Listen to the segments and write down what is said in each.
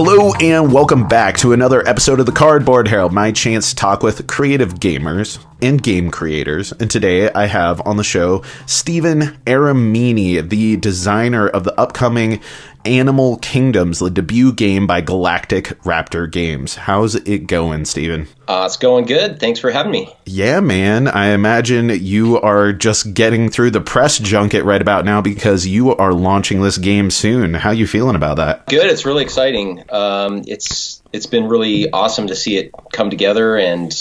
Hello and welcome back to another episode of the Cardboard Herald, my chance to talk with creative gamers and game creators. And today I have on the show Stephen Aramini, the designer of the upcoming Animal Kingdoms, the debut game by Galactic Raptor Games. How's it going, Stephen? It's going good. Thanks for having me. Yeah, man. I imagine you are just getting through the press junket right about now because you are launching this game soon. How you feeling about that? Good. It's really exciting. It's been really awesome to see it come together, and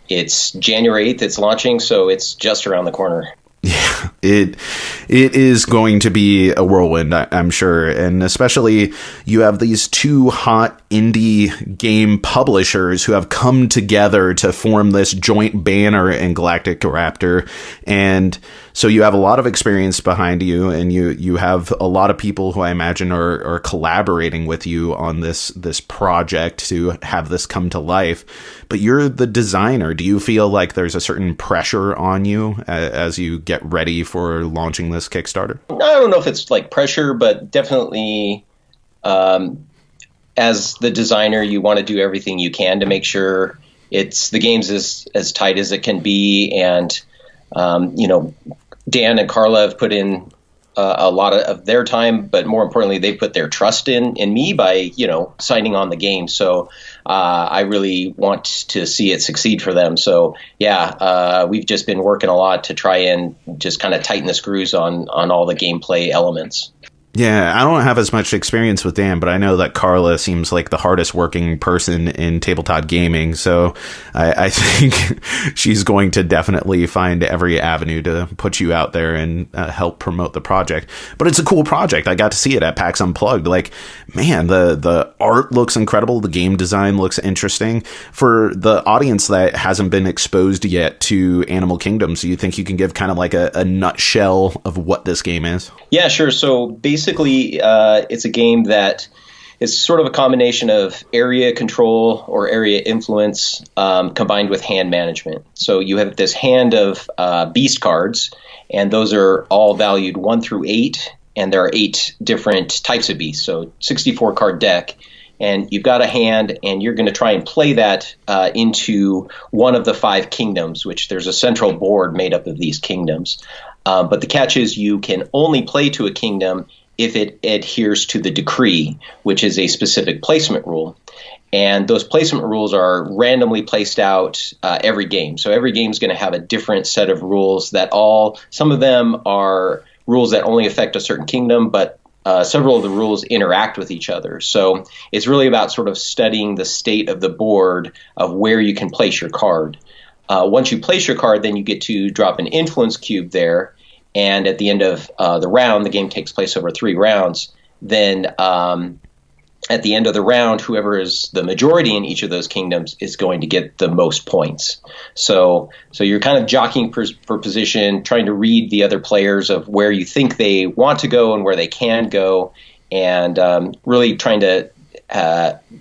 it's January 8th it's launching, so it's just around the corner. Yeah, it is going to be a whirlwind, I'm sure. And especially you have these two hot indie game publishers who have come together to form this joint banner in Galactic Raptor. And so you have a lot of experience behind you, and you have a lot of people who I imagine are collaborating with you on this project to have this come to life. But you're the designer. Do you feel like there's a certain pressure on you as you get ready for launching this Kickstarter? I don't know if it's like pressure, but definitely as the designer, you want to do everything you can to make sure the game's as tight as it can be. And, Dan and Carla have put in a lot of their time, but more importantly, they put their trust in me by, signing on the game. So I really want to see it succeed for them. So, we've just been working a lot to try and just kind of tighten the screws on all the gameplay elements. Yeah, I don't have as much experience with Dan, but I know that Carla seems like the hardest working person in tabletop gaming. So I think she's going to definitely find every avenue to put you out there and help promote the project. But it's a cool project. I got to see it at PAX Unplugged. Like, man, the art looks incredible. The game design looks interesting. For the audience that hasn't been exposed yet to Animal Kingdoms, do you think you can give kind of like a nutshell of what this game is? Yeah, sure. So basically, it's a game that is sort of a combination of area control or area influence combined with hand management. So you have this hand of beast cards, and those are all valued 1 through 8, and there are 8 different types of beasts. So 64 card deck, and you've got a hand, and you're going to try and play that into one of the 5 kingdoms, which there's a central board made up of these kingdoms. But the catch is you can only play to a kingdom if it adheres to the decree, which is a specific placement rule. And those placement rules are randomly placed out every game. So every game is going to have a different set of rules some of them are rules that only affect a certain kingdom, but several of the rules interact with each other. So it's really about sort of studying the state of the board of where you can place your card. Once you place your card, then you get to drop an influence cube there. And at the end of the round, the game takes place over 3 rounds. Then at the end of the round, whoever is the majority in each of those kingdoms is going to get the most points. So you're kind of jockeying for position, trying to read the other players of where you think they want to go and where they can go, and really trying to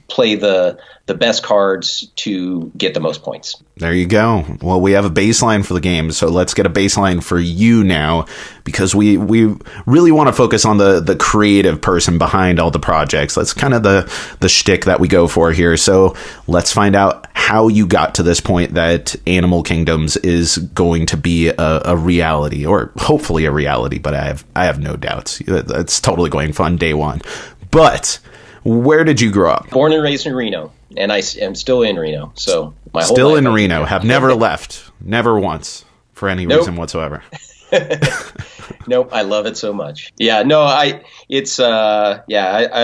play the best cards to get the most points. There you go. Well, we have a baseline for the game, so let's get a baseline for you now, because we really want to focus on the creative person behind all the projects. That's kind of the shtick that we go for here. So let's find out how you got to this point that Animal Kingdoms is going to be a reality, or hopefully a reality, but I have no doubts. It's totally going fun day one. But where did you grow up? Born and raised in Reno, and I am still in Reno. So my whole still life in Reno. Have never left, never once, for any reason whatsoever. Nope, I love it so much. Yeah, no, I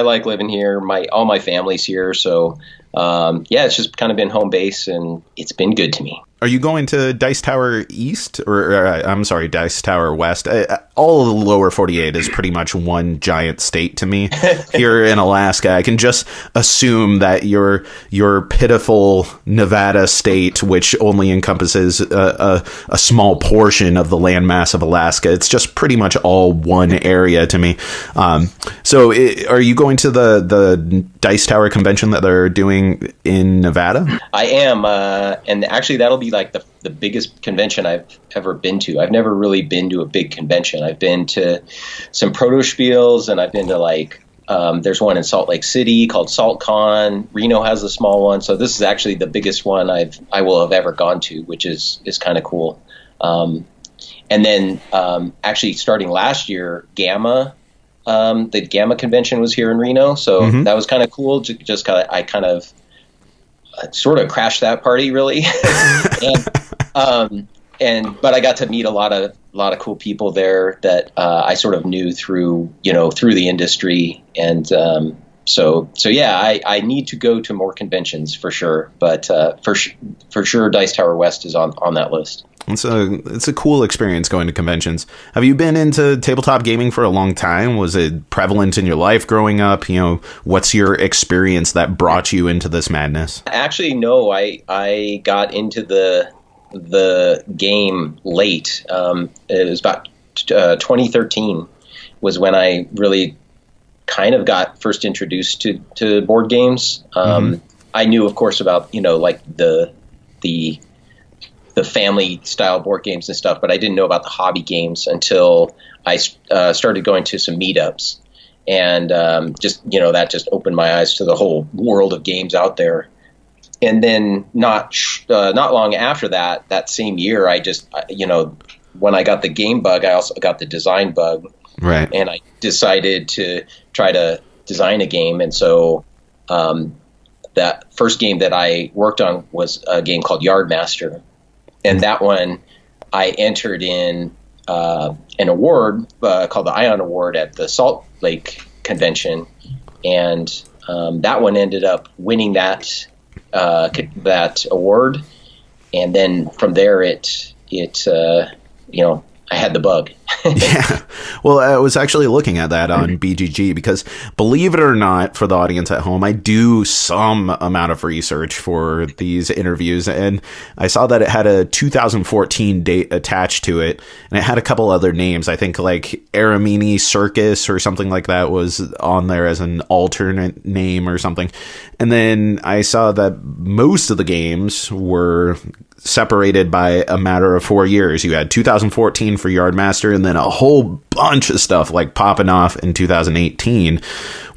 like living here. All my family's here, so it's just kind of been home base, and it's been good to me. Are you going to Dice Tower East, or I'm sorry, Dice Tower West? All of the lower 48 is pretty much one giant state to me. Here in Alaska, I can just assume that your pitiful Nevada state, which only encompasses a small portion of the landmass of Alaska, it's just pretty much all one area to me. So are you going to the Dice Tower convention that they're doing in Nevada? I am, and actually that'll be like the biggest convention I've ever been to. I've never really been to a big convention. I've been to some proto spiels, and I've been to like There's one in Salt Lake City called SaltCon. Reno has a small one. So this is actually the biggest one I will have ever gone to, which is kind of cool. And then actually starting last year, Gamma, the Gamma convention was here in Reno. So that was kind of cool. Just I kind of sort of crashed that party, really. But I got to meet a lot of cool people there that I sort of knew through the industry. And so yeah, I need to go to more conventions for sure. But for sure, Dice Tower West is on that list. It's a cool experience going to conventions. Have you been into tabletop gaming for a long time? Was it prevalent in your life growing up? What's your experience that brought you into this madness? Actually, no. I got into the game late. It was about 2013 was when I really kind of got first introduced to board games. I knew, of course, about like the family style board games and stuff, but I didn't know about the hobby games until I started going to some meetups, and that just opened my eyes to the whole world of games out there. And then not long after that same year, when I got the game bug, I also got the design bug. Right. And I decided to try to design a game. And so that first game that I worked on was a game called Yardmaster. And that one I entered in an award called the Ion Award at the Salt Lake Convention. And that one ended up winning that award. And then from there, I had the bug. Yeah. Well, I was actually looking at that on BGG because, believe it or not, for the audience at home, I do some amount of research for these interviews, and I saw that it had a 2014 date attached to it, and it had a couple other names. I think like Aramini Circus or something like that was on there as an alternate name or something. And then I saw that most of the games were separated by a matter of 4 years. You had 2014 for Yardmaster, and then a whole bunch of stuff like popping off in 2018.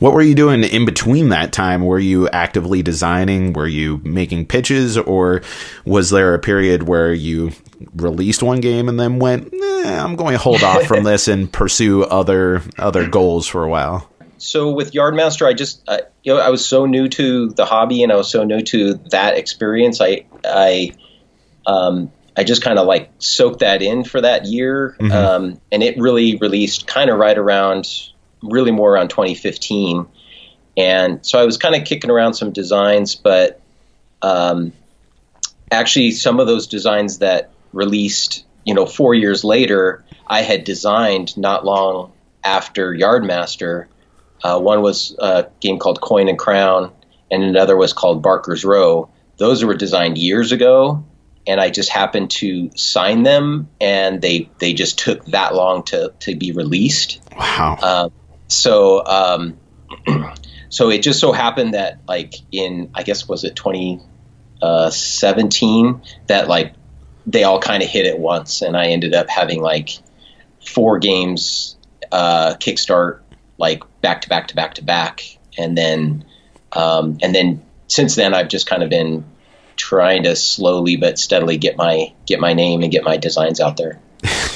What were you doing in between that time? Were you actively designing? Were you making pitches? Or was there a period where you released one game and then went, I'm going to hold off from this and pursue other goals for a while? So with Yardmaster, I was so new to the hobby, and I was so new to that experience. I just kind of like soaked that in for that year. And it really released kind of right around, really more around 2015. And so I was kind of kicking around some designs, but actually some of those designs that released, 4 years later, I had designed not long after Yardmaster. One was a game called Coin and Crown, and another was called Barker's Row. Those were designed years ago, and I just happened to sign them, and they just took that long to be released. Wow. So it just so happened that like in, I guess, was it 2017, that like they all kind of hit at once, and I ended up having like 4 games kickstart like back to back to back to back, and then since then I've just kind of been trying to slowly but steadily get my name and get my designs out there.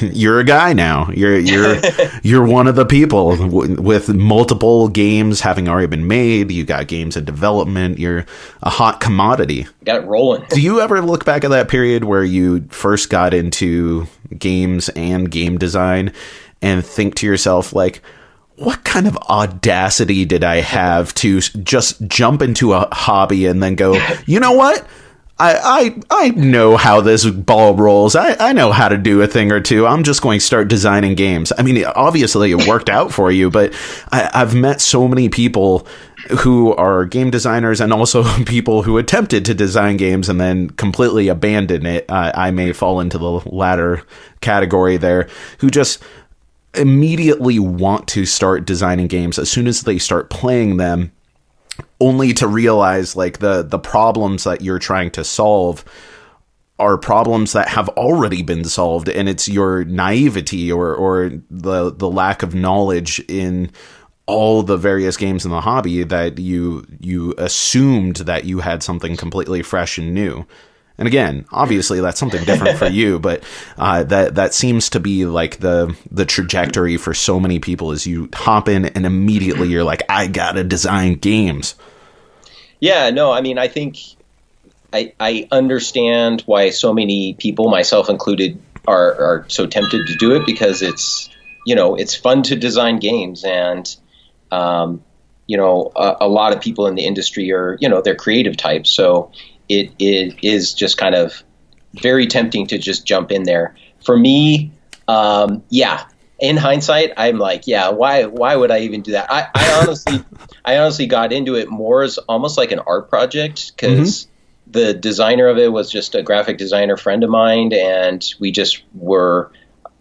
You're a guy now. You're one of the people with multiple games having already been made. You got games in development. You're a hot commodity. Got it rolling. Do you ever look back at that period where you first got into games and game design and think to yourself like, what kind of audacity did I have to just jump into a hobby and then go, you know what? I know how this ball rolls. I know how to do a thing or two. I'm just going to start designing games. I mean, obviously it worked out for you, but I've met so many people who are game designers and also people who attempted to design games and then completely abandoned it. I may fall into the latter category there, who just immediately want to start designing games as soon as they start playing them, only to realize like the problems that you're trying to solve are problems that have already been solved, and it's your naivety or the lack of knowledge in all the various games in the hobby that you assumed that you had something completely fresh and new. And again, obviously that's something different for you, but that seems to be like the trajectory for so many people is you hop in and immediately you're like, I gotta design games. Yeah, no, I mean, I think I understand why so many people, myself included, are so tempted to do it, because it's, it's fun to design games, and a lot of people in the industry are, they're creative types, so it is just kind of very tempting to just jump in there. For me, in hindsight, I'm like, why would I even do that? I honestly got into it more as almost like an art project, because the designer of it was just a graphic designer friend of mine, and we just were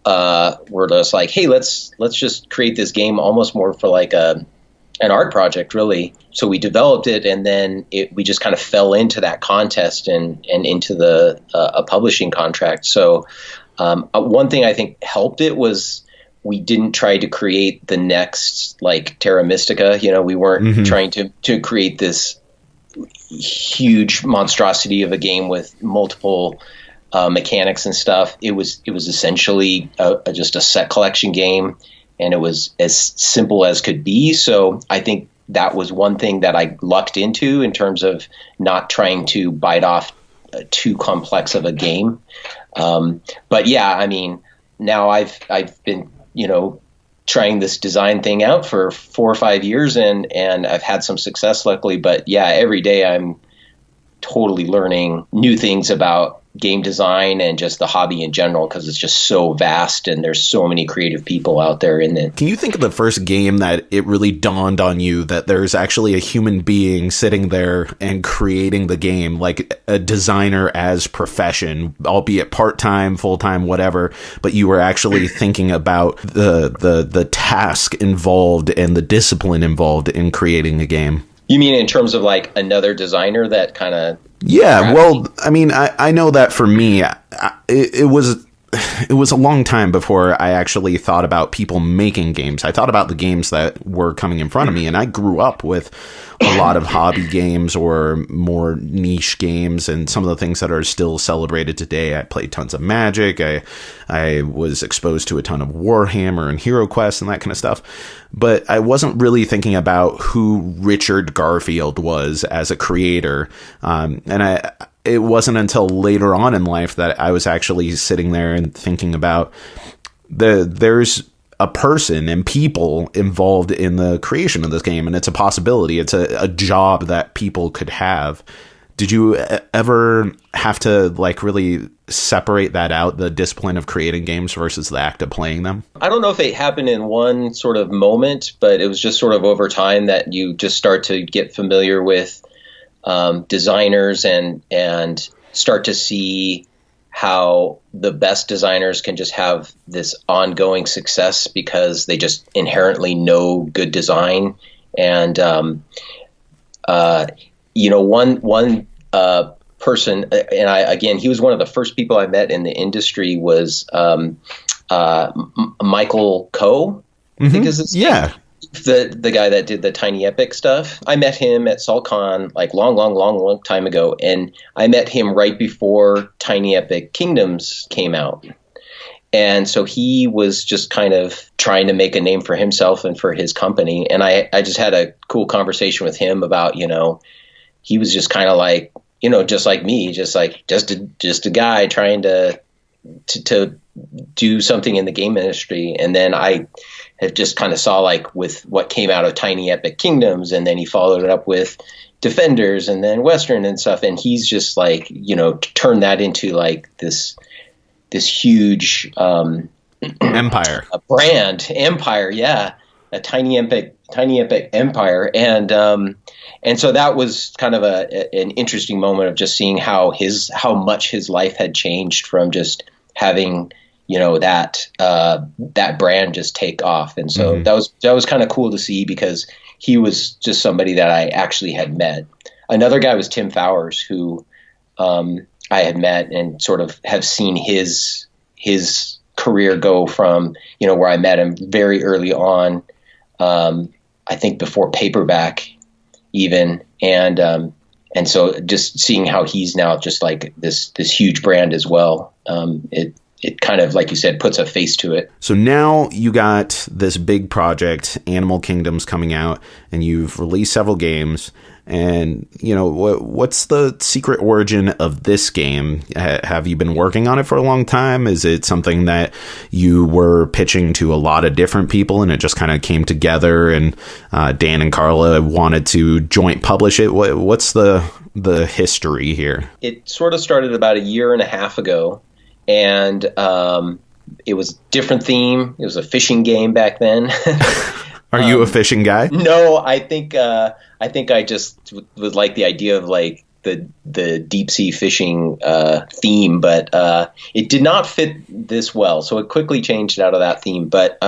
just like, hey, let's just create this game almost more for like an art project, really. So we developed it, and then we just kind of fell into that contest and into a publishing contract. So one thing I think helped it was we didn't try to create the next like Terra Mystica. We weren't trying to create this huge monstrosity of a game with multiple mechanics and stuff. It was essentially just a set collection game, and it was as simple as could be. So I think that was one thing that I lucked into in terms of not trying to bite off too complex of a game. But yeah, I mean, now I've been, trying this design thing out for 4 or 5 years, and I've had some success, luckily. But yeah, every day I'm totally learning new things about game design and just the hobby in general, because it's just so vast and there's so many creative people out there in it. Can you think of the first game that it really dawned on you that there's actually a human being sitting there and creating the game, like a designer as profession, albeit part-time, full-time, whatever, but you were actually thinking about the task involved and the discipline involved in creating a game? You mean in terms of like another designer that kind of... Yeah, well, I mean, I know that for me, it was a long time before I actually thought about people making games. I thought about the games that were coming in front of me, and I grew up with a lot of hobby games or more niche games, and some of the things that are still celebrated today. I played tons of Magic. I was exposed to a ton of Warhammer and HeroQuest and that kind of stuff. But I wasn't really thinking about who Richard Garfield was as a creator. It wasn't until later on in life that I was actually sitting there and thinking about there's a person and people involved in the creation of this game, and it's a possibility. It's a job that people could have. Did you ever have to like really separate that out, the discipline of creating games versus the act of playing them? I don't know if it happened in one sort of moment, but it was just sort of over time that you just start to get familiar with designers and start to see how the best designers can just have this ongoing success because they just inherently know good design. And one person, and he was one of the first people I met in the industry, was Michael Kopp, I think is his name. The guy that did the Tiny Epic stuff. I met him at SaltCon like long time ago, and I met him right before Tiny Epic Kingdoms came out. And so he was just kind of trying to make a name for himself and for his company. And I just had a cool conversation with him about, he was just kind of like, just like me, just a guy trying to do something in the game industry. And then I have just kind of saw like with what came out of Tiny Epic Kingdoms, and then he followed it up with Defenders and then Western and stuff. And he's just like, turned that into like this huge empire, a brand empire. Yeah. A Tiny Epic empire. And so that was kind of an interesting moment of just seeing how much his life had changed from just having, that brand just take off. And so that was kind of cool to see, because he was just somebody that I actually had met. Another guy was Tim Fowers, who I had met and sort of have seen his career go from, where I met him very early on, I think before paperback even. And so just seeing how he's now just like this huge brand as well, it kind of, like you said, puts a face to it. So now you got this big project, Animal Kingdoms, coming out, and you've released several games. And, what's the secret origin of this game? Have you been working on it for a long time? Is it something that you were pitching to a lot of different people and it just kind of came together and Dan and Carla wanted to joint publish it? What's the history here? It sort of started about a year and a half ago, and it was different theme. It was a fishing game back then. Are you a fishing guy? No, I think I just would like the idea of like the deep sea fishing theme, but it did not fit this well. So it quickly changed out of that theme. But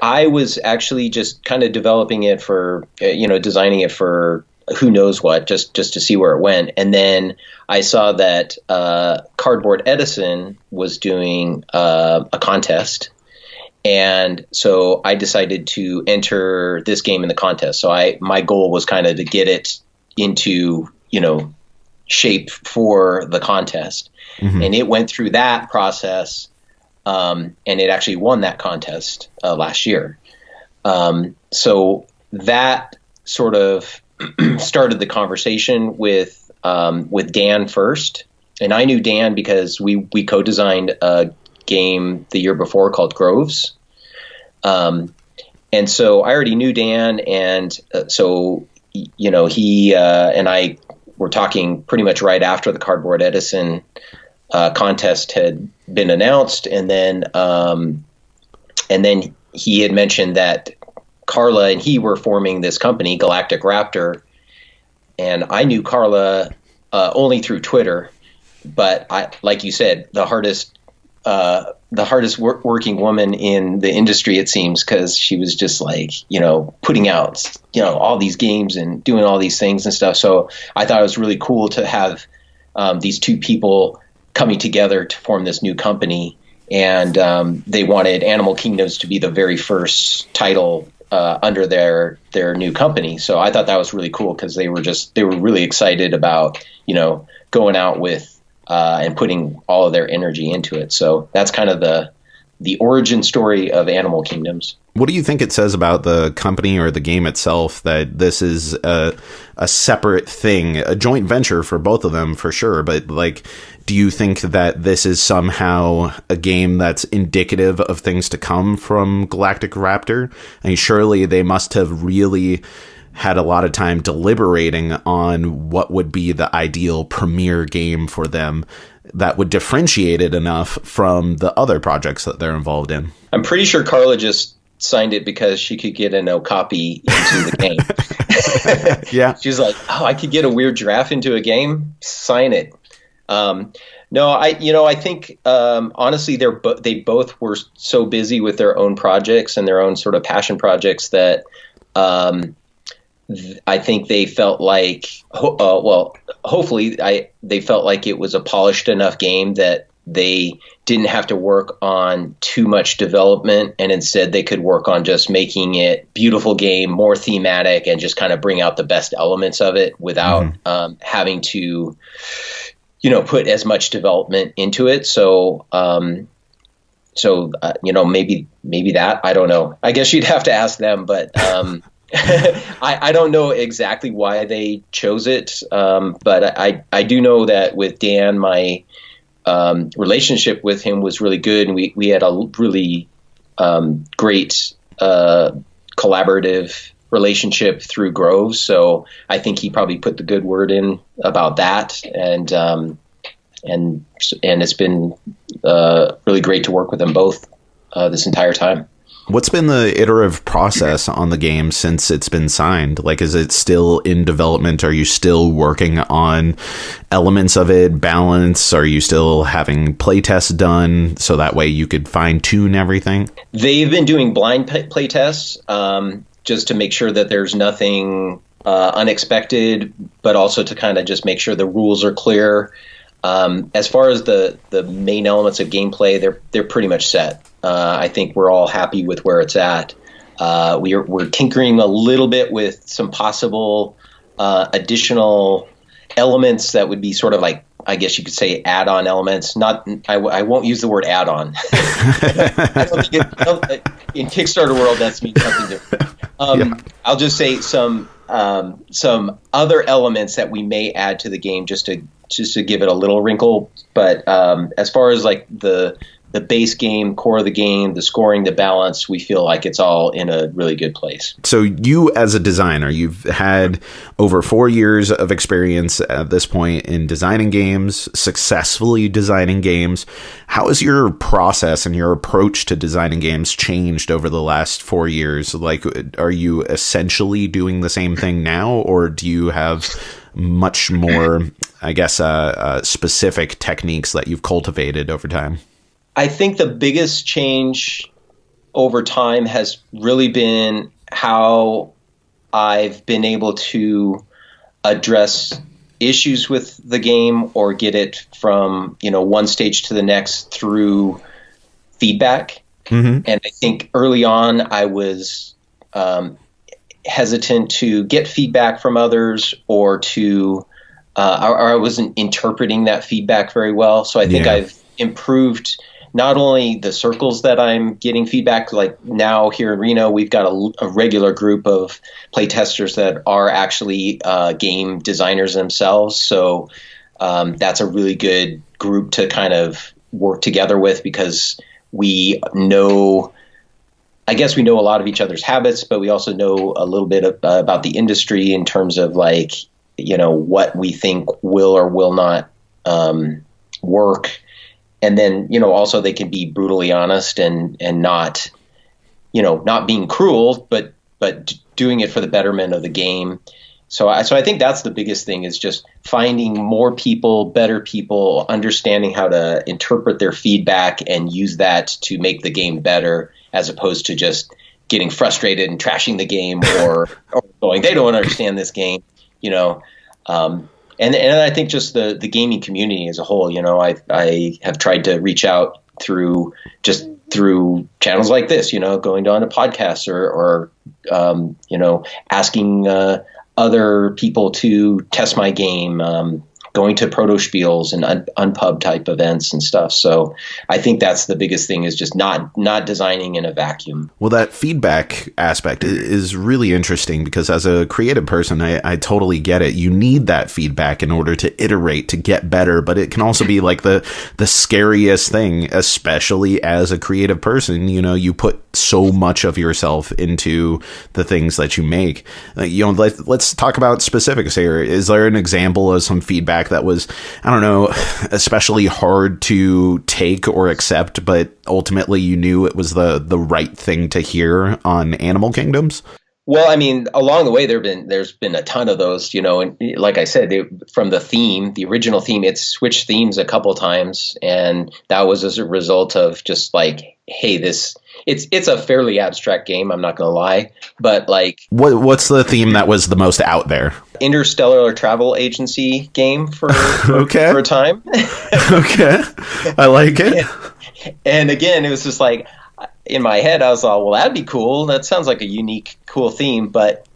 I was actually just kind of developing it for, designing it for who knows what, just to see where it went. And then I saw that Cardboard Edison was doing a contest. And so I decided to enter this game in the contest. So my goal was kind of to get it into, shape for the contest. Mm-hmm. And it went through that process. And it actually won that contest last year. So that sort of started the conversation with Dan first. And I knew Dan because we co-designed a game the year before called Groves. And so I already knew Dan, and so he and I were talking pretty much right after the Cardboard Edison contest had been announced, and then he had mentioned that Carla and he were forming this company, Galactic Raptor, and I knew Carla only through Twitter, but like you said, the hardest working woman in the industry, it seems, because she was just like, putting out, all these games and doing all these things and stuff. So I thought it was really cool to have these two people coming together to form this new company. And they wanted Animal Kingdoms to be the very first title under their new company. So I thought that was really cool because they were really excited about, going out with and putting all of their energy into it. So that's kind of the origin story of Animal Kingdoms. What do you think it says about the company or the game itself that this is a separate thing, a joint venture for both of them for sure? But do you think that this is somehow a game that's indicative of things to come from Galactic Raptor? I mean, surely they must have really had a lot of time deliberating on what would be the ideal premiere game for them that would differentiate it enough from the other projects that they're involved in. I'm pretty sure Carla just signed it because she could get a no copy into the game. Yeah. She's like, oh, I could get a weird giraffe into a game? Sign it. No, I think honestly, they both were so busy with their own projects and their own sort of passion projects that I think they felt like, hopefully they felt like it was a polished enough game that they didn't have to work on too much development, and instead they could work on just making it beautiful game, more thematic, and just kind of bring out the best elements of it without having to, put as much development into it. So, maybe that, I don't know. I guess you'd have to ask them, but I don't know exactly why they chose it, but I do know that with Dan, my relationship with him was really good, and we had a really great collaborative relationship through Groves. So I think he probably put the good word in about that, and it's been really great to work with them both this entire time. What's been the iterative process on the game since it's been signed? Is it still in development? Are you still working on elements of it, balance? Are you still having playtests done so that way you could fine tune everything? They've been doing blind playtests just to make sure that there's nothing unexpected, but also to kind of just make sure the rules are clear. As far as the main elements of gameplay, they're pretty much set. I think we're all happy with where it's at. We're tinkering a little bit with some possible additional elements that would be sort of like, I guess you could say, add-on elements. I won't use the word add-on. In Kickstarter world, that means something different. I'll just say some other elements that we may add to the game just to give it a little wrinkle. But as far as like the base game, core of the game, the scoring, the balance, we feel like it's all in a really good place. So you as a designer, you've had over 4 years of experience at this point in designing games, successfully designing games. How has your process and your approach to designing games changed over the last 4 years? Like, are you essentially doing the same thing now, or do you have much more, I guess, specific techniques that you've cultivated over time? I think the biggest change over time has really been how I've been able to address issues with the game or get it from, one stage to the next through feedback. Mm-hmm. And I think early on I was hesitant to get feedback from others or or I wasn't interpreting that feedback very well. So I think I've improved not only the circles that I'm getting feedback, like now here in Reno, we've got a regular group of playtesters that are actually game designers themselves. So that's a really good group to kind of work together with, because we know a lot of each other's habits, but we also know a little bit about the industry in terms of like, what we think will or will not work. And then, also they can be brutally honest and not, not being cruel, but doing it for the betterment of the game. So I think that's the biggest thing, is just finding more people, better people, understanding how to interpret their feedback and use that to make the game better, as opposed to just getting frustrated and trashing the game or going, they don't understand this game, And I think just the gaming community as a whole, I have tried to reach out through channels like this, going on to podcasts or asking other people to test my game, going to proto spiels and unpub type events and stuff. So I think that's the biggest thing, is just not designing in a vacuum. Well, that feedback aspect is really interesting, because as a creative person, I totally get it. You need that feedback in order to iterate, to get better, but it can also be like the scariest thing, especially as a creative person. You put so much of yourself into the things that you make. Let's talk about specifics here. Is there an example of some feedback that was, I don't know, especially hard to take or accept, but ultimately you knew it was the right thing to hear on Animal Kingdoms? Well, I mean, along the way, there's been a ton of those, and like I said, from the original theme, it's switched themes a couple times, and that was as a result of just like, hey, it's a fairly abstract game, I'm not going to lie, but like, what's the theme that was the most out there? Interstellar travel agency game for a time. Okay, I like it. And again, it was just like, in my head, I was like, well, that'd be cool. That sounds like a unique, cool theme, but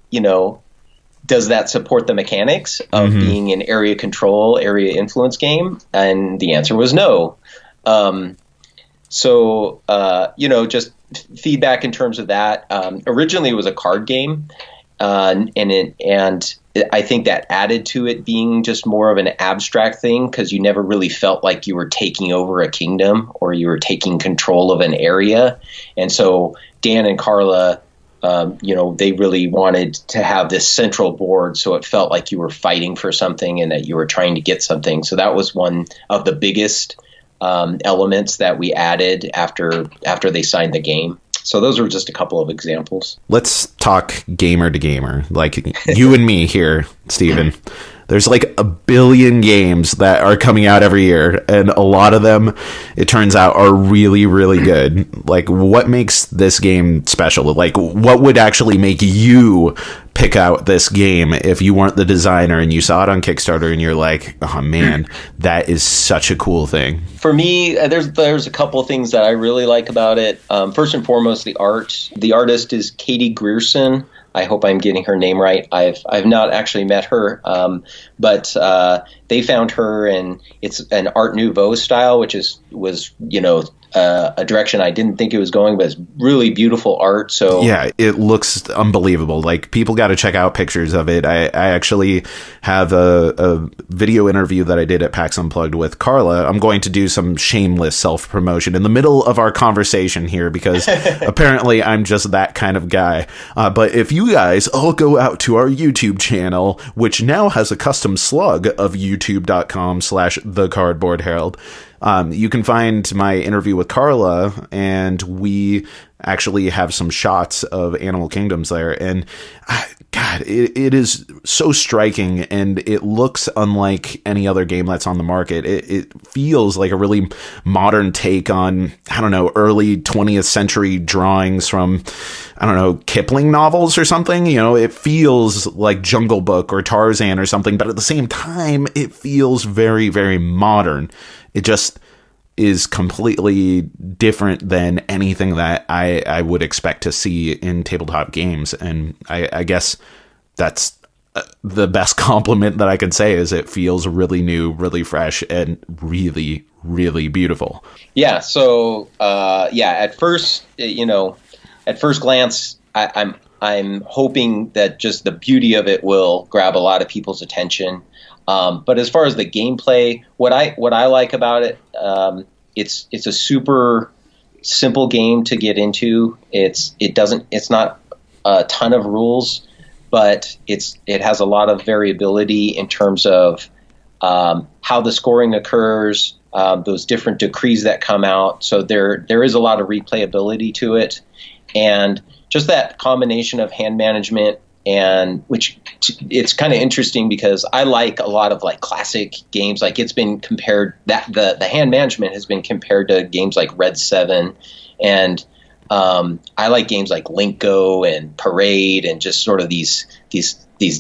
does that support the mechanics of being an area control, area influence game? And the answer was no. So just feedback in terms of that. Originally, it was a card game, and I think that added to it being just more of an abstract thing, because you never really felt like you were taking over a kingdom or you were taking control of an area. And so Dan and Carla, they really wanted to have this central board, so it felt like you were fighting for something and that you were trying to get something. So that was one of the biggest elements that we added after they signed the game. So those are just a couple of examples. Let's talk gamer to gamer, like you and me here, Stephen. There's like a billion games that are coming out every year, and a lot of them, it turns out, are really, really good. Like, what makes this game special? Like, what would actually make you pick out this game if you weren't the designer and you saw it on Kickstarter and you're like, oh man, that is such a cool thing? For me, there's a couple of things that I really like about it. First and foremost, the art. The artist is Katie Grierson. I hope I'm getting her name right. I've not actually met her, but they found her, and it's an Art Nouveau style, which was a direction I didn't think it was going, but it's really beautiful art. So yeah, it looks unbelievable. Like, people got to check out pictures of it. I actually have a video interview that I did at PAX Unplugged with Carla. I'm going to do some shameless self-promotion in the middle of our conversation here, because apparently I'm just that kind of guy. But if you guys all go out to our YouTube channel, which now has a custom slug of youtube.com/the Cardboard Herald, you can find my interview with Carla, and we actually have some shots of Animal Kingdoms there. And God, it is so striking, and it looks unlike any other game that's on the market. It feels like a really modern take on, I don't know, early 20th century drawings from, I don't know, Kipling novels or something. You know, it feels like Jungle Book or Tarzan or something, but at the same time, it feels very, very modern. It just is completely different than anything that I would expect to see in tabletop games. And I guess that's the best compliment that I could say, is it feels really new, really fresh, and really, really beautiful. Yeah. So, at first glance, I'm hoping that just the beauty of it will grab a lot of people's attention. But as far as the gameplay, what I like about it, it's a super simple game to get into. It's not a ton of rules, but it has a lot of variability in terms of how the scoring occurs, those different decrees that come out. So there is a lot of replayability to it, and just that combination of hand management, and which it's kind of interesting because I like a lot of like classic games. Like, it's been compared, that the hand management has been compared to games like Red 7, and I like games like Link Go and Parade, and just sort of these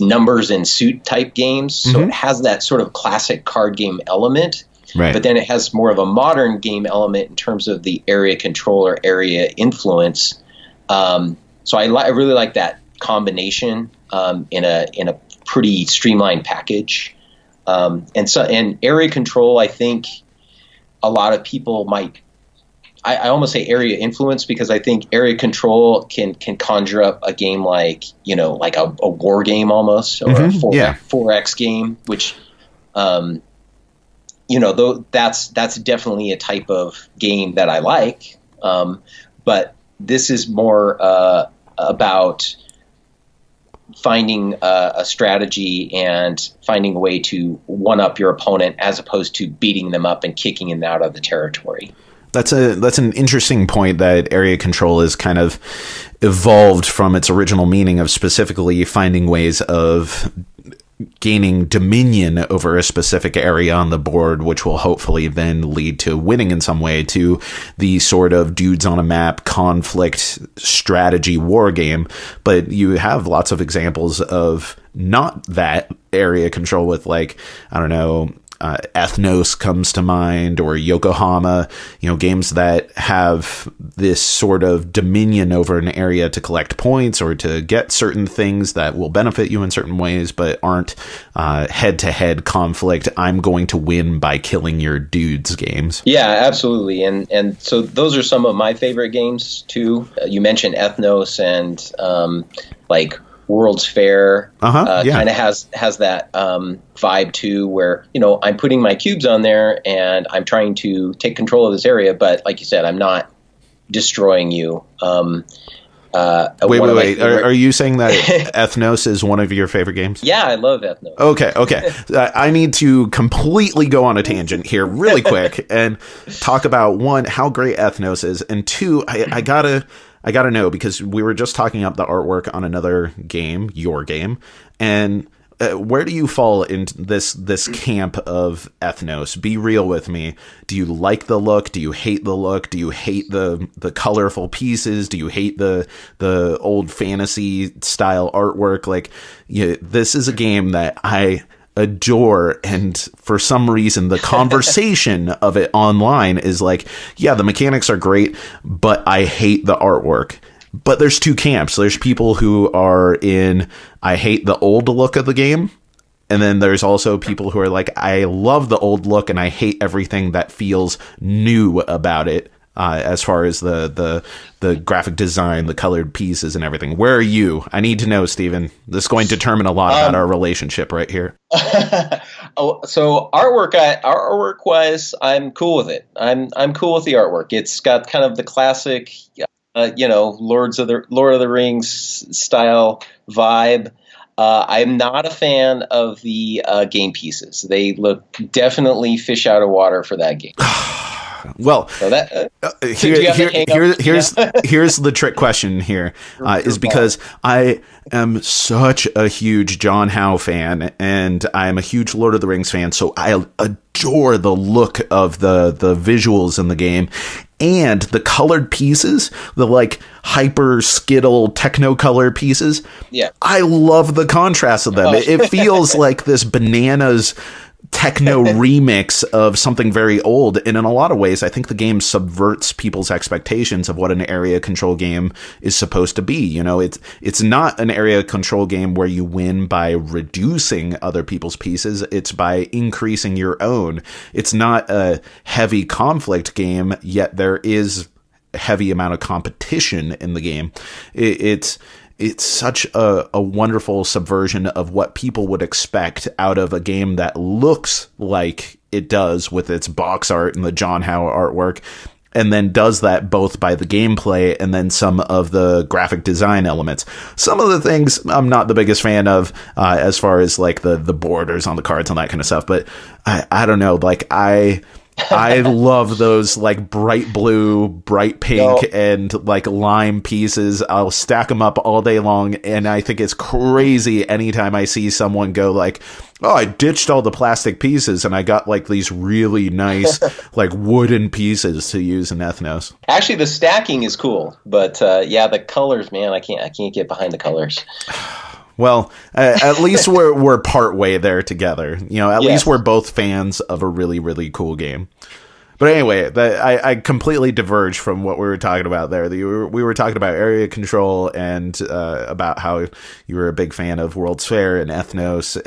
numbers and suit type games. So it has that sort of classic card game element, right, but then it has more of a modern game element in terms of the area control or area influence. So I really like that combination in a pretty streamlined package, and area control. I think a lot of people might. I almost say area influence, because I think area control can conjure up a game like a war game almost, or a 4X game, which though that's definitely a type of game that I like. But this is more about finding a strategy and finding a way to one-up your opponent, as opposed to beating them up and kicking them out of the territory. That's an interesting point, that area control is kind of evolved from its original meaning of specifically finding ways of gaining dominion over a specific area on the board, which will hopefully then lead to winning in some way, to the sort of dudes on a map conflict strategy war game. But you have lots of examples of not that area control with, like, I don't know, Ethnos comes to mind, or Yokohama, games that have this sort of dominion over an area to collect points or to get certain things that will benefit you in certain ways, but aren't head-to-head conflict, I'm going to win by killing your dudes games. Yeah, absolutely. And so those are some of my favorite games too. You mentioned Ethnos, and like World's Fair kind of has that vibe too, where I'm putting my cubes on there and I'm trying to take control of this area, but like you said, I'm not destroying you. Wait. Are you saying that Ethnos is one of your favorite games? Yeah, I love Ethnos. Okay. I need to completely go on a tangent here really quick and talk about, one, how great Ethnos is, and two, I gotta know, because we were just talking up the artwork on another game, your game, and where do you fall into this camp of ethnos? Be real with me. Do you like the look? Do you hate the look? Do you hate the colorful pieces? Do you hate the old fantasy style artwork? Like, this is a game that I adore, and for some reason the conversation of it online is like, yeah, the mechanics are great, but I hate the artwork. But there's two camps. There's people who are in, I hate the old look of the game, and then there's also people who are like, I love the old look and I hate everything that feels new about it, as far as the graphic design, the colored pieces, and everything. Where are you? I need to know, Stephen. This is going to determine a lot about our relationship right here. So artwork wise, I'm cool with it. I'm cool with the artwork. It's got kind of the classic, Lord of the Rings style vibe. I'm not a fan of the game pieces. They look definitely fish out of water for that game. Well, so here's the trick question here, is because I am such a huge John Howe fan, and I'm a huge Lord of the Rings fan, so I adore the look of the visuals in the game. And the colored pieces, the like hyper skittle techno-color pieces. Yeah, I love the contrast of them. It feels like this bananas techno remix of something very old, and in a lot of ways I think the game subverts people's expectations of what an area control game is supposed to be. It's not an area control game where you win by reducing other people's pieces, it's by increasing your own. It's not a heavy conflict game, yet there is a heavy amount of competition in the game. It's such a wonderful subversion of what people would expect out of a game that looks like it does with its box art and the John Howe artwork, and then does that both by the gameplay and then some of the graphic design elements. Some of the things I'm not the biggest fan of, as far as like the borders on the cards and that kind of stuff, but I don't know, like I love those like bright blue, bright pink, and like lime pieces. I'll stack them up all day long, and I think it's crazy anytime I see someone go like, oh, I ditched all the plastic pieces and I got like these really nice like wooden pieces to use in ethnos. Actually, the stacking is cool, but the colors, man, I can't get behind the colors. Well, at least we're part way there together. At least we're both fans of a really, really cool game. But anyway, I completely diverged from what we were talking about there. We were talking about area control and about how you were a big fan of World's Fair and ethnos,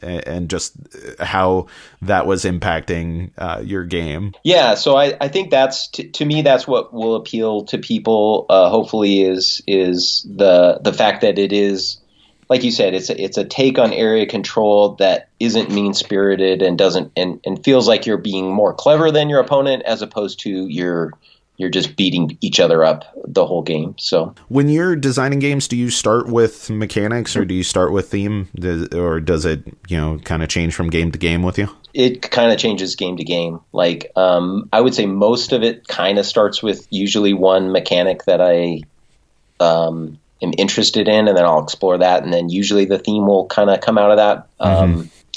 and just how that was impacting your game. Yeah, so I think that's to me that's what will appeal to people. Hopefully, is the fact that it is, like you said, it's a take on area control that isn't mean-spirited and doesn't and feels like you're being more clever than your opponent, as opposed to you're just beating each other up the whole game. So when you're designing games, do you start with mechanics or do you start with theme, or does it kind of change from game to game with you? It kind of changes game to game. Like I would say most of it kind of starts with usually one mechanic that I am interested in, and then I'll explore that, and then usually the theme will kind of come out of that.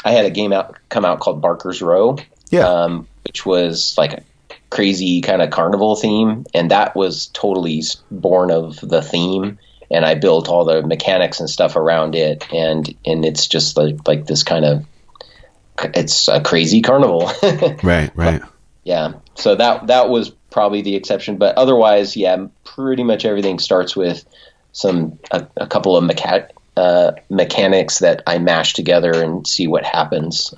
I had a game come out called Barker's Row, which was like a crazy kind of carnival theme, and that was totally born of the theme, and I built all the mechanics and stuff around it, and it's just like this kind of, it's a crazy carnival. Right. Yeah, so that was probably the exception, but otherwise, pretty much everything starts with a couple of mechanics that I mash together and see what happens,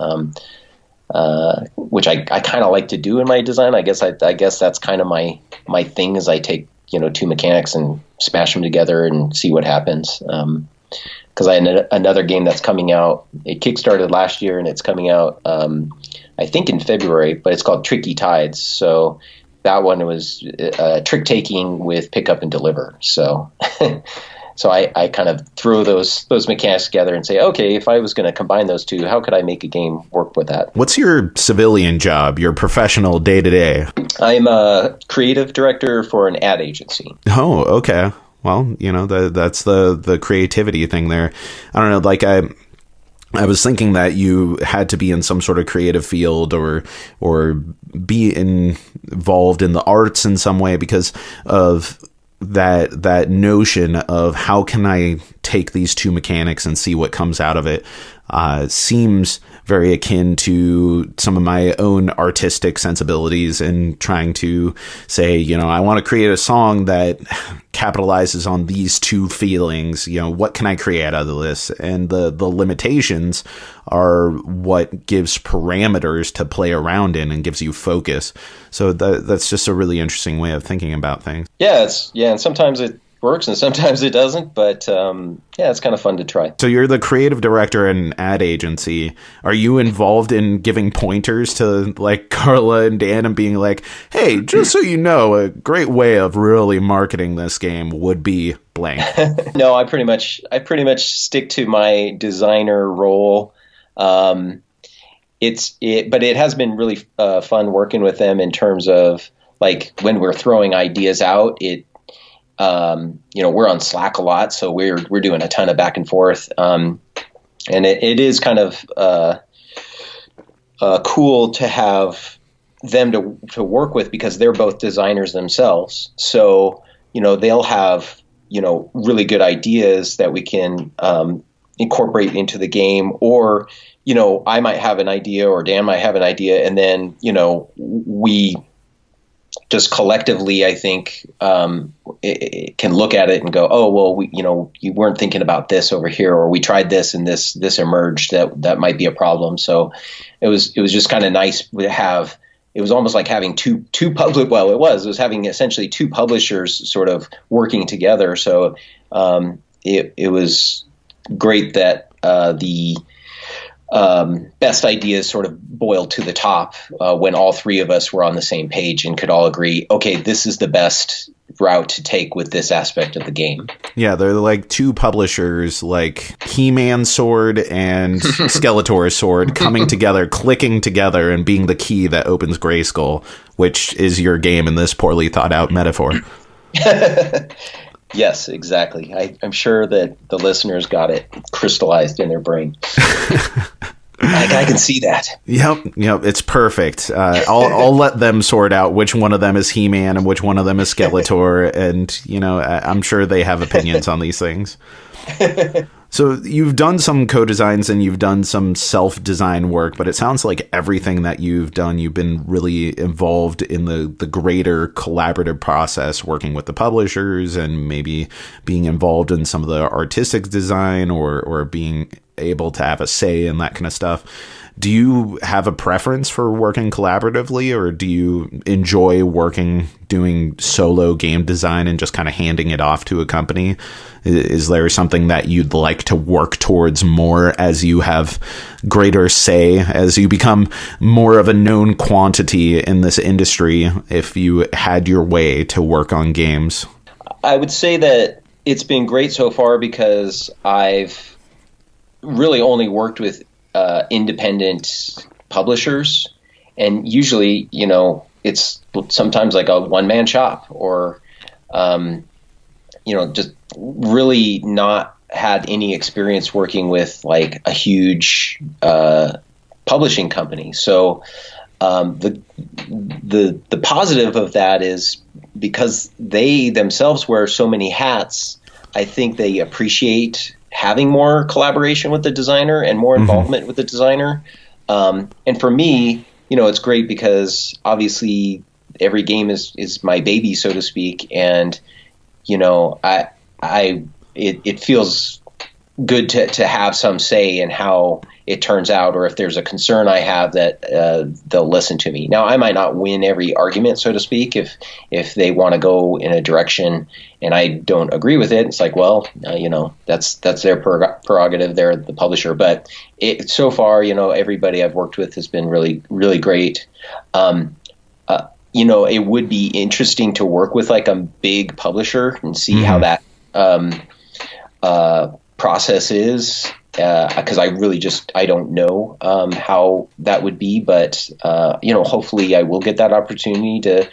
which I kind of like to do in my design. I guess that's kind of my thing, is I take two mechanics and smash them together and see what happens. Because I had another game that's coming out. It kickstarted last year and it's coming out I think in February, but it's called Tricky Tides. So that one was trick taking with pick up and deliver. So so I kind of throw those mechanics together and say, okay, if I was going to combine those two, how could I make a game work with that? What's your civilian job, your professional day-to-day? I'm a creative director for an ad agency. Oh, okay. Well, that's the creativity thing there. I don't know, like I was thinking that you had to be in some sort of creative field or be involved in the arts in some way because of that notion of how can I take these two mechanics and see what comes out of it. Seems very akin to some of my own artistic sensibilities and trying to say, I want to create a song that capitalizes on these two feelings. What can I create out of this? And the limitations are what gives parameters to play around in and gives you focus. So that's just a really interesting way of thinking about things. Yeah, and sometimes it works and sometimes it doesn't, but it's kind of fun to try. So you're the creative director at an ad agency. Are you involved in giving pointers to like Carla and Dan and being like, hey, just so you know, a great way of really marketing this game would be blank? No, I pretty much stick to my designer role. But it has been really fun working with them in terms of like when we're throwing ideas out, we're on Slack a lot, so we're doing a ton of back and forth. And it is kind of cool to have them to work with because they're both designers themselves. So, they'll have, really good ideas that we can incorporate into the game, or, I might have an idea or Dan might have an idea, and then, we just collectively, I think, it can look at it and go, oh, well, you weren't thinking about this over here, or we tried this and this emerged that might be a problem. So it was just kind of nice to have. It was almost like having two public. Well, it was having essentially two publishers sort of working together. So it was great that the best ideas sort of boiled to the top when all three of us were on the same page and could all agree, okay, this is the best route to take with this aspect of the game. Yeah, they're like two publishers, like He-Man sword and Skeletor sword coming together, clicking together, and being the key that opens Grayskull, which is your game in this poorly thought out metaphor. Yes, exactly. I'm sure that the listeners got it crystallized in their brain. I can see that. Yep, it's perfect. I'll let them sort out which one of them is He-Man and which one of them is Skeletor, and I'm sure they have opinions on these things. So you've done some co-designs and you've done some self-design work, but it sounds like everything that you've done, you've been really involved in the greater collaborative process, working with the publishers and maybe being involved in some of the artistic design or being able to have a say in that kind of stuff. Do you have a preference for working collaboratively, or do you enjoy doing solo game design and just kind of handing it off to a company? Is there something that you'd like to work towards more as you have greater say, as you become more of a known quantity in this industry, if you had your way to work on games? I would say that it's been great so far because I've really only worked with independent publishers, and usually, it's sometimes like a one-man shop, or just really not had any experience working with like a huge publishing company. So the positive of that is because they themselves wear so many hats, I think they appreciate having more collaboration with the designer and more involvement with the designer. And for me, it's great because obviously every game is my baby, so to speak. And, it feels good to have some say in how it turns out, or if there's a concern I have, that they'll listen to me. Now, I might not win every argument, so to speak, if they want to go in a direction and I don't agree with it. It's like, well, that's their prerogative. They're the publisher. But so far, everybody I've worked with has been really, really great. It would be interesting to work with like a big publisher and see how that process is, because I really I don't know how that would be, but hopefully I will get that opportunity to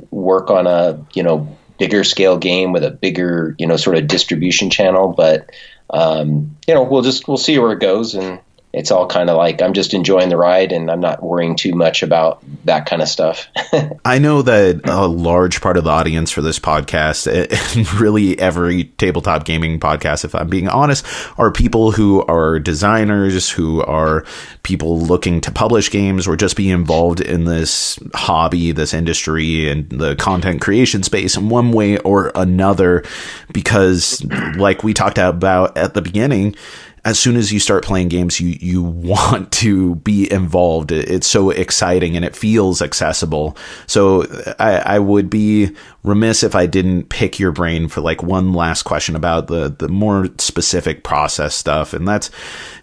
work on a bigger scale game with a bigger sort of distribution channel. But we'll see where it goes, and it's all kind of like I'm just enjoying the ride and I'm not worrying too much about that kind of stuff. I know that a large part of the audience for this podcast, and really every tabletop gaming podcast, if I'm being honest, are people who are designers, who are people looking to publish games or just be involved in this hobby, this industry, and the content creation space in one way or another. Because, like we talked about at the beginning, as soon as you start playing games, you want to be involved. It's so exciting and it feels accessible. So I would be remiss if I didn't pick your brain for like one last question about the more specific process stuff. And that's,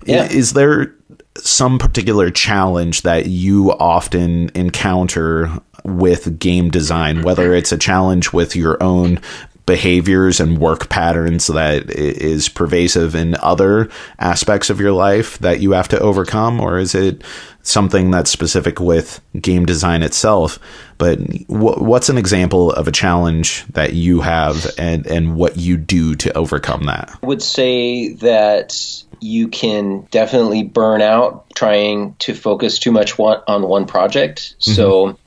is there some particular challenge that you often encounter with game design, whether it's a challenge with your own behaviors and work patterns that is pervasive in other aspects of your life that you have to overcome? Or is it something that's specific with game design itself? But what's an example of a challenge that you have and what you do to overcome that? I would say that you can definitely burn out trying to focus too much on one project. Mm-hmm. So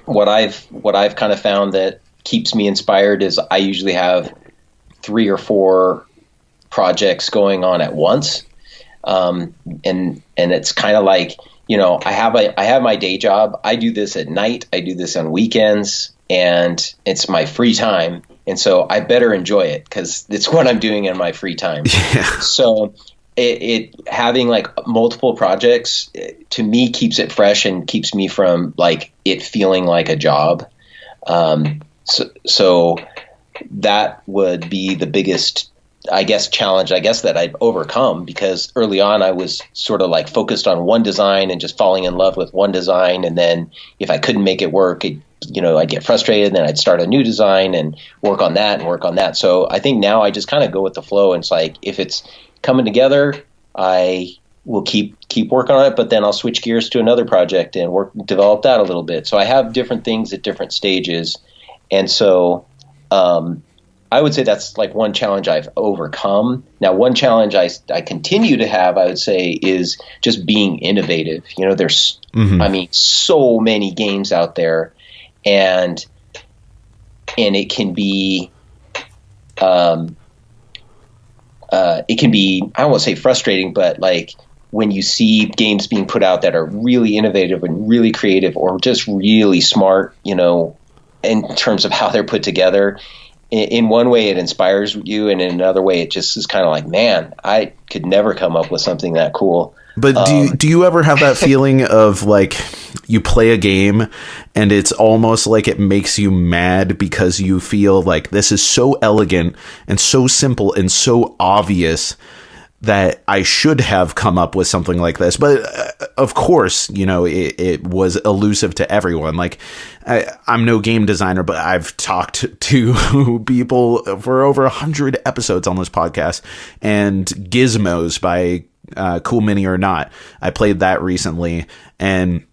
what I've kind of found that keeps me inspired is I usually have 3 or 4 projects going on at once. And it's kind of like, I have my day job. I do this at night. I do this on weekends, and it's my free time. And so I better enjoy it because it's what I'm doing in my free time. Yeah. So it having like multiple projects to me keeps it fresh and keeps me from like it feeling like a job. So that would be the biggest, challenge, that I've overcome, because early on I was sort of like focused on one design and just falling in love with one design. And then if I couldn't make it work, I'd get frustrated, and then I'd start a new design and work on that. So I think now I just kind of go with the flow, and it's like, if it's coming together, I will keep working on it, but then I'll switch gears to another project and develop that a little bit. So I have different things at different stages. And so I would say that's like one challenge I've overcome. Now, one challenge I continue to have, I would say, is just being innovative. There's, so many games out there, and it can be, I don't want to say frustrating, but like when you see games being put out that are really innovative and really creative, or just really smart, in terms of how they're put together. In one way, it inspires you, and in another way, it just is kind of like, man, I could never come up with something that cool. But do you ever have that feeling of like you play a game and it's almost like it makes you mad because you feel like this is so elegant and so simple and so obvious that I should have come up with something like this? But of course, it was elusive to everyone. Like, I'm no game designer, but I've talked to people for over 100 episodes on this podcast. And Gizmos by Cool Mini or Not, I played that recently, and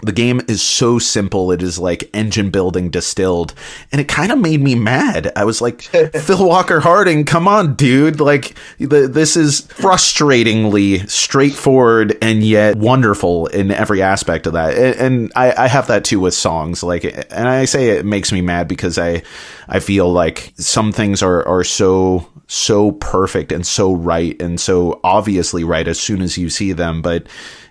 the game is so simple. It is like engine building distilled, and it kind of made me mad. I was like, Phil Walker Harding, come on, dude. Like, this is frustratingly straightforward and yet wonderful in every aspect of that. And I have that too with songs. Like, and I say it makes me mad because I feel like some things are so perfect and so right and so obviously right as soon as you see them, but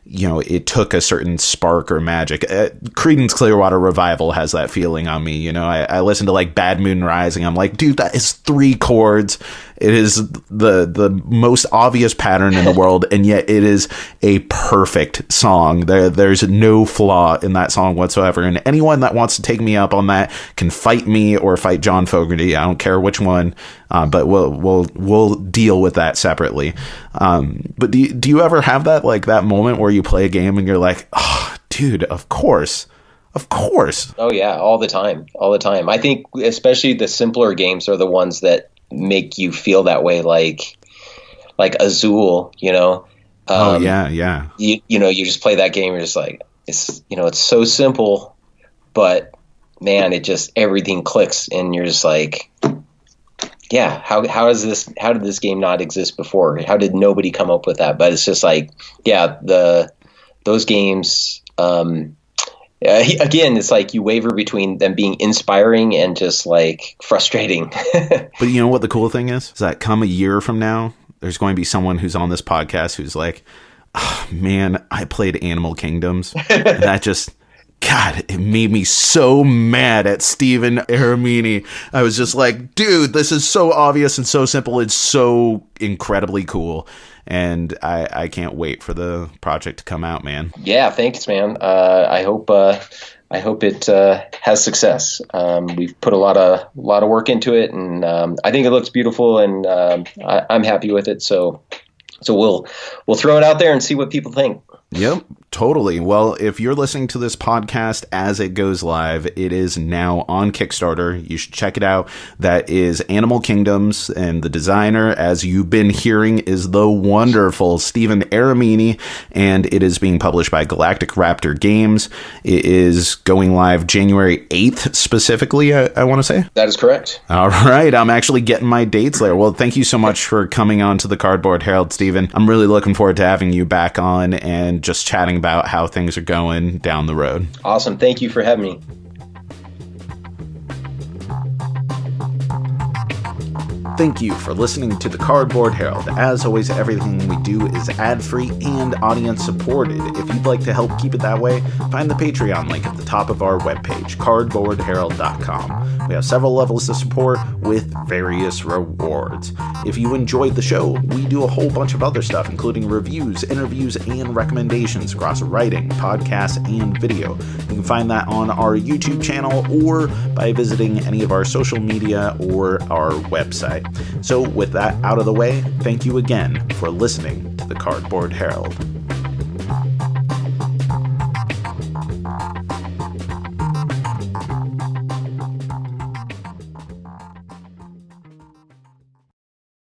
it took a certain spark or magic. Creedence Clearwater Revival has that feeling on me. I listen to like Bad Moon Rising. I'm like, dude, that is 3 chords. It is the most obvious pattern in the world, and yet it is a perfect song. There's no flaw in that song whatsoever. And anyone that wants to take me up on that can fight me or fight John Fogerty. I don't care which one, but we'll deal with that separately. But do you ever have that moment where you play a game and you're like, oh, dude, of course. Oh yeah, all the time. I think especially the simpler games are the ones that make you feel that way, like Azul, oh yeah. You just play that game, you're just like, it's so simple, but man, it just, everything clicks, and you're just like, yeah, how did this game not exist before? How did nobody come up with that? But it's just like, yeah, those games, again, it's like you waver between them being inspiring and just like frustrating. But you know what the cool thing is that come a year from now, there's going to be someone who's on this podcast who's like, oh, man, I played Animal Kingdoms. And that just, God, it made me so mad at Stephen Aramini. I was just like, dude, this is so obvious and so simple. It's so incredibly cool. And I can't wait for the project to come out, man. Yeah, thanks, man. I hope it has success. We've put a lot of work into it, and I think it looks beautiful, and I'm happy with it. So we'll throw it out there and see what people think. Yep, totally. Well, if you're listening to this podcast as it goes live, it is now on Kickstarter. You should check it out. That is Animal Kingdoms, and the designer, as you've been hearing, is the wonderful Stephen Aramini, and it is being published by Galactic Raptor Games. It is going live January 8th, specifically, I want to say. That is correct. All right, I'm actually getting my dates there. Well, thank you so much for coming on to the Cardboard Herald, Stephen. I'm really looking forward to having you back on and just chatting about how things are going down the road. Awesome. Thank you for having me. Thank you for listening to the Cardboard Herald. As always, everything we do is ad-free and audience-supported. If you'd like to help keep it that way, find the Patreon link at the top of our webpage, cardboardherald.com. We have several levels of support with various rewards. If you enjoyed the show, we do a whole bunch of other stuff, including reviews, interviews, and recommendations across writing, podcasts, and video. You can find that on our YouTube channel or by visiting any of our social media or our website. So with that out of the way, thank you again for listening to the Cardboard Herald.